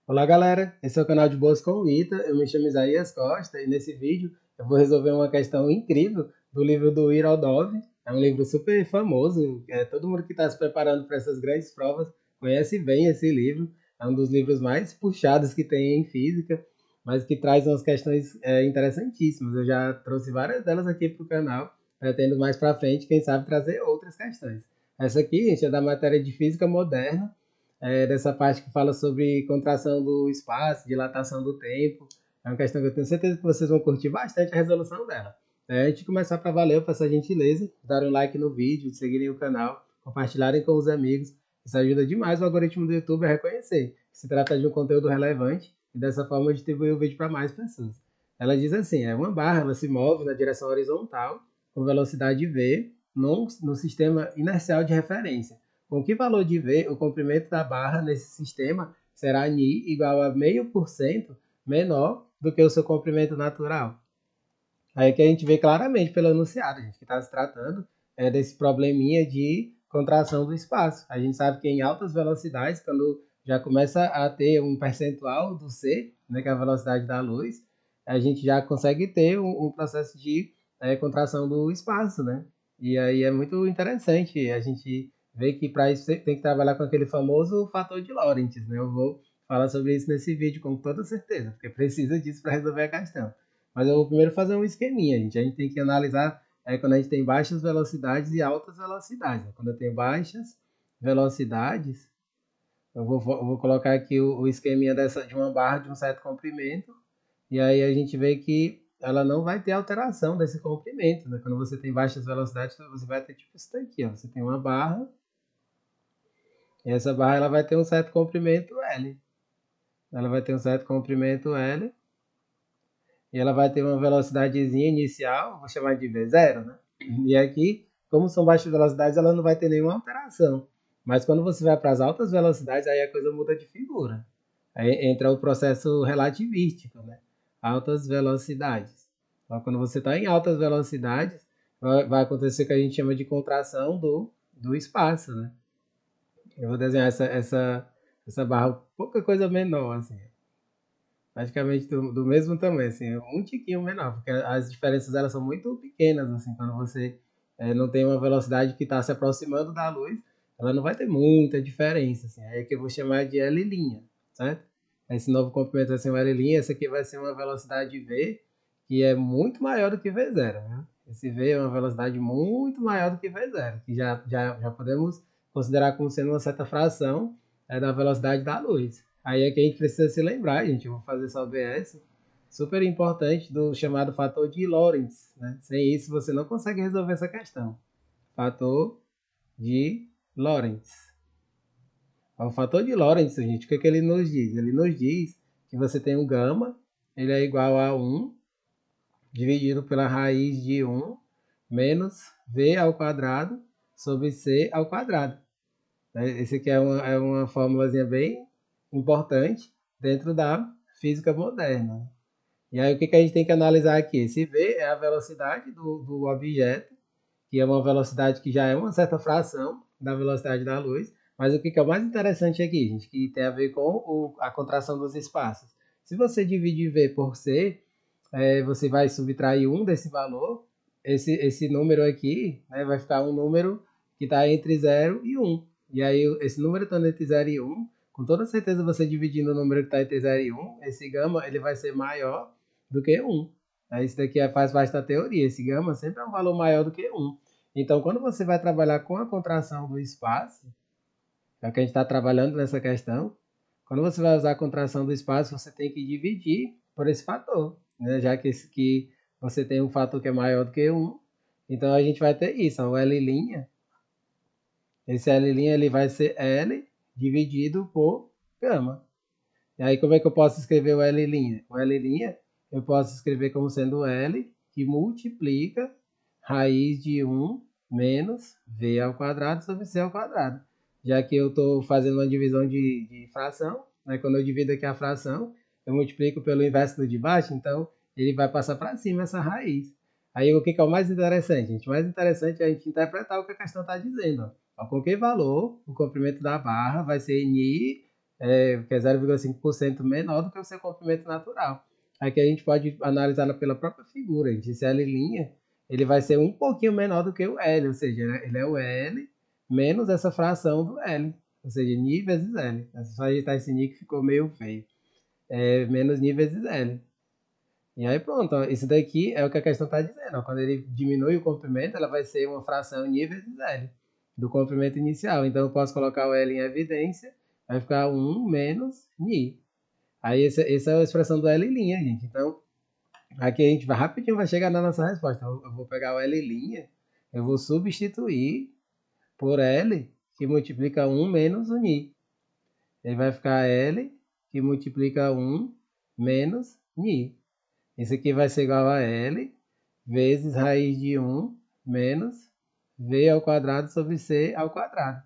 Olá galera, esse é o canal de Boas com o Ita, eu me chamo Isaías Costa e nesse vídeo eu vou resolver uma questão incrível do livro do Irodov. É um livro super famoso, todo mundo que está se preparando para essas grandes provas conhece bem esse livro. É um dos livros mais puxados que tem em física, mas que traz umas questões interessantíssimas. Eu já trouxe várias delas aqui para o canal, pretendo mais para frente, quem sabe, trazer outras questões. Essa aqui, gente, é da matéria de física moderna, dessa parte que fala sobre contração do espaço, dilatação do tempo. É uma questão que eu tenho certeza que vocês vão curtir bastante a resolução dela. Antes de começar para valer, eu peço a gentileza, darem um like no vídeo, de seguirem o canal, compartilharem com os amigos. Isso ajuda demais o algoritmo do YouTube a reconhecer que se trata de um conteúdo relevante e dessa forma distribuir o vídeo para mais pessoas. Ela diz assim, uma barra, ela se move na direção horizontal com velocidade v no sistema inercial de referência. Com que valor de V o comprimento da barra nesse sistema será Ni igual a 0,5% menor do que o seu comprimento natural? Aí que a gente vê claramente pelo enunciado, gente, que está se tratando desse probleminha de contração do espaço. A gente sabe que em altas velocidades, quando já começa a ter um percentual do C, né, que é a velocidade da luz, a gente já consegue ter um processo de contração do espaço, né? E aí é muito interessante a gente ver que para isso tem que trabalhar com aquele famoso fator de Lorentz, né? Eu vou falar sobre isso nesse vídeo com toda certeza, porque precisa disso para resolver a questão. Mas eu vou primeiro fazer um esqueminha, gente. A gente tem que analisar quando a gente tem baixas velocidades e altas velocidades. Quando eu tenho baixas velocidades, eu vou colocar aqui o esqueminha de uma barra de um certo comprimento. E aí a gente vê que ela não vai ter alteração desse comprimento, né? Quando você tem baixas velocidades, você vai ter tipo isso daqui, ó. Você tem uma barra, e essa barra ela vai ter um certo comprimento L. Ela vai ter um certo comprimento L, e ela vai ter uma velocidadezinha inicial, vou chamar de V0, né? E aqui, como são baixas velocidades, ela não vai ter nenhuma alteração. Mas quando você vai para as altas velocidades, aí a coisa muda de figura. Aí entra o processo relativístico, né? Altas velocidades. Então, quando você está em altas velocidades, vai acontecer o que a gente chama de contração do espaço, né? Eu vou desenhar essa barra pouca coisa menor, assim, praticamente do mesmo tamanho, assim, um tiquinho menor, porque as diferenças elas são muito pequenas, assim, quando você não tem uma velocidade que está se aproximando da luz, ela não vai ter muita diferença, assim, aí é que eu vou chamar de L', certo? Esse novo comprimento vai ser um L', essa aqui vai ser uma velocidade V, que é muito maior do que V0, né? Esse V é uma velocidade muito maior do que V0, que já podemos considerar como sendo uma certa fração da velocidade da luz. Aí é que a gente precisa se lembrar, gente, eu vou fazer só OBS, super importante do chamado fator de Lorentz, né? Sem isso você não consegue resolver essa questão. Fator de Lorentz. O fator de Lorentz, gente, o que ele nos diz? Ele nos diz que você tem um gama, ele é igual a 1 dividido pela raiz de 1 menos v ao quadrado sobre c ao quadrado. Esse aqui é uma fórmulazinha bem importante dentro da física moderna. E aí o que a gente tem que analisar aqui? Esse v é a velocidade do objeto, que é uma velocidade que já é uma certa fração da velocidade da luz. Mas o que é o mais interessante aqui, gente, que tem a ver com a contração dos espaços. Se você dividir v por c, você vai subtrair um desse valor, esse número aqui, né, vai ficar um número que está entre 0 e 1. E aí, esse número estando entre 0 e 1, com toda certeza você dividindo o número que está entre 0 e 1, esse gama ele vai ser maior do que 1. Isso daqui faz parte da teoria, esse gama sempre é um valor maior do que 1. Então, quando você vai trabalhar com a contração do espaço, é o que a gente está trabalhando nessa questão, quando você vai usar a contração do espaço, você tem que dividir por esse fator, né? Já que você tem um fator que é maior do que 1, então a gente vai ter isso, o L', esse L' ele vai ser L dividido por gama. E aí como é que eu posso escrever o L'? O L' eu posso escrever como sendo L que multiplica raiz de 1 menos V ao quadrado sobre C ao quadrado. Já que eu estou fazendo uma divisão de fração, né? Quando eu divido aqui a fração, eu multiplico pelo inverso do de baixo, então ele vai passar para cima essa raiz. Aí o que é o mais interessante, gente? O mais interessante é a gente interpretar o que a questão está dizendo. Ó. Com que valor o comprimento da barra vai ser Ni que é 0,5% menor do que o seu comprimento natural. Aqui a gente pode analisar pela própria figura, gente. Esse L', ele vai ser um pouquinho menor do que o L, ou seja, ele é o L menos essa fração do L, ou seja, Ni vezes L. É só ajeitar esse Ni que ficou meio feio. É menos Ni vezes L. E aí pronto, ó, isso daqui é o que a questão está dizendo. Ó, quando ele diminui o comprimento, ela vai ser uma fração Ni vezes L, do comprimento inicial. Então eu posso colocar o L em evidência, vai ficar 1 menos Ni. Aí essa é a expressão do L', gente. Então, aqui a gente vai rapidinho vai chegar na nossa resposta. Eu vou pegar o L', eu vou substituir por L, que multiplica 1 menos o Ni. Ele vai ficar L, que multiplica 1 menos Ni. Isso aqui vai ser igual a L vezes raiz de 1 menos V ao quadrado sobre C ao quadrado.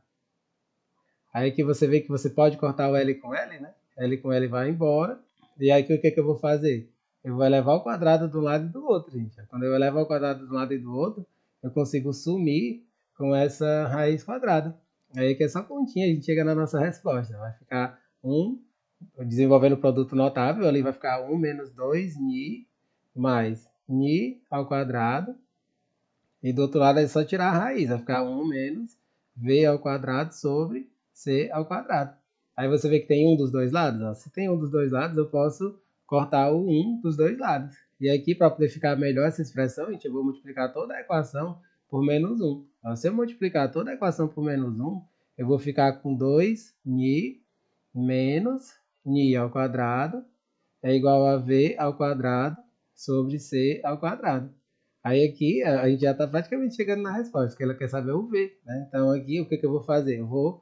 Aí aqui você vê que você pode cortar o L com L, né? L com L vai embora. E aí o que, que eu vou fazer? Eu vou elevar ao quadrado de um lado e do outro, gente. Quando eu elevo ao quadrado de um lado e do outro, eu consigo sumir com essa raiz quadrada. Aí que é só continha, a gente chega na nossa resposta. Vai ficar 1, desenvolvendo o produto notável, ali vai ficar 1 menos 2 ni mais ni ao quadrado. E do outro lado é só tirar a raiz, vai ficar 1 menos v ao quadrado sobre c ao quadrado. Aí você vê que tem um dos dois lados. Ó. Se tem um dos dois lados, eu posso cortar o 1 dos dois lados. E aqui, para poder ficar melhor essa expressão, gente, eu vou multiplicar toda a equação por menos 1. Então, se eu multiplicar toda a equação por menos 1, eu vou ficar com 2 ni menos ni ao quadrado é igual a v ao quadrado sobre c ao quadrado. Aí aqui a gente já está praticamente chegando na resposta, porque ela quer saber o v. Né? Então aqui o que, que eu vou fazer? Eu vou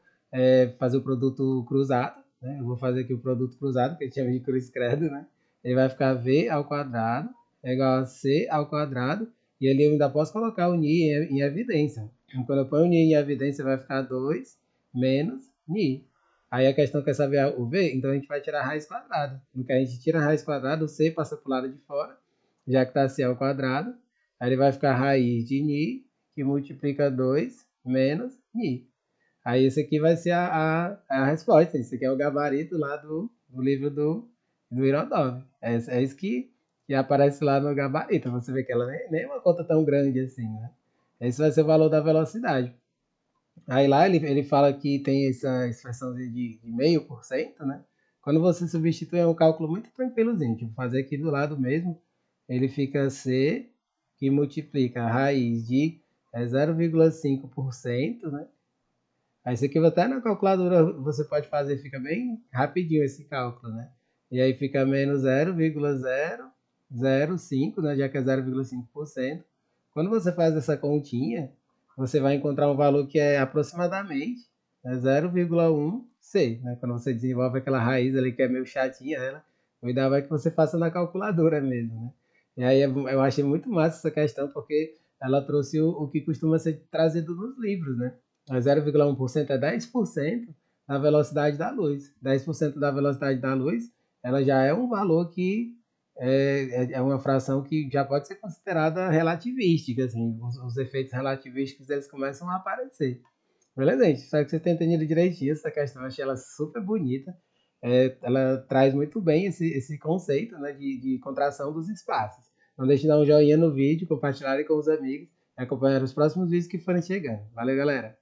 fazer o produto cruzado. Né? Eu vou fazer aqui o produto cruzado, que a gente chama de cruz credo. Né? Ele vai ficar v ao quadrado é igual a c ao quadrado. E ali eu ainda posso colocar o ni em evidência. Então, quando eu ponho o ni em evidência, vai ficar 2 menos ni. Aí a questão quer saber o v, então a gente vai tirar a raiz quadrada. No que a gente tira a raiz quadrada, o c passa para o lado de fora, já que está c ao quadrado. Aí ele vai ficar raiz de ni, que multiplica 2 menos ni. Aí isso aqui vai ser a resposta. Isso aqui é o gabarito lá do livro do Irodov. É isso que aparece lá no gabarito. Você vê que ela nem é uma conta tão grande assim, né? Esse vai ser o valor da velocidade. Aí lá ele fala que tem essa expressão de 0,5%, né? Quando você substitui é um cálculo muito tranquilozinho. Tipo, fazer aqui do lado mesmo, ele fica C, que multiplica a raiz de 0,5%, né? Aí isso aqui até na calculadora você pode fazer, fica bem rapidinho esse cálculo, né? E aí fica menos 0,005, né? Já que é 0,5%. Quando você faz essa continha, você vai encontrar um valor que é aproximadamente 0,1C, né? Quando você desenvolve aquela raiz ali que é meio chatinha, ela, o ideal é que você faça na calculadora mesmo, né? E aí eu achei muito massa essa questão, porque ela trouxe o que costuma ser trazido nos livros, né? 0,1% é 10% da velocidade da luz. 10% da velocidade da luz, ela já é um valor que é uma fração que já pode ser considerada relativística, assim, os efeitos relativísticos eles começam a aparecer. Beleza, gente? Espero que você tenha entendido direitinho essa questão, eu achei ela super bonita. Ela traz muito bem esse conceito, né, de contração dos espaços. Não deixe de dar um joinha no vídeo, compartilhar com os amigos e acompanhar os próximos vídeos que forem chegando. Valeu, galera!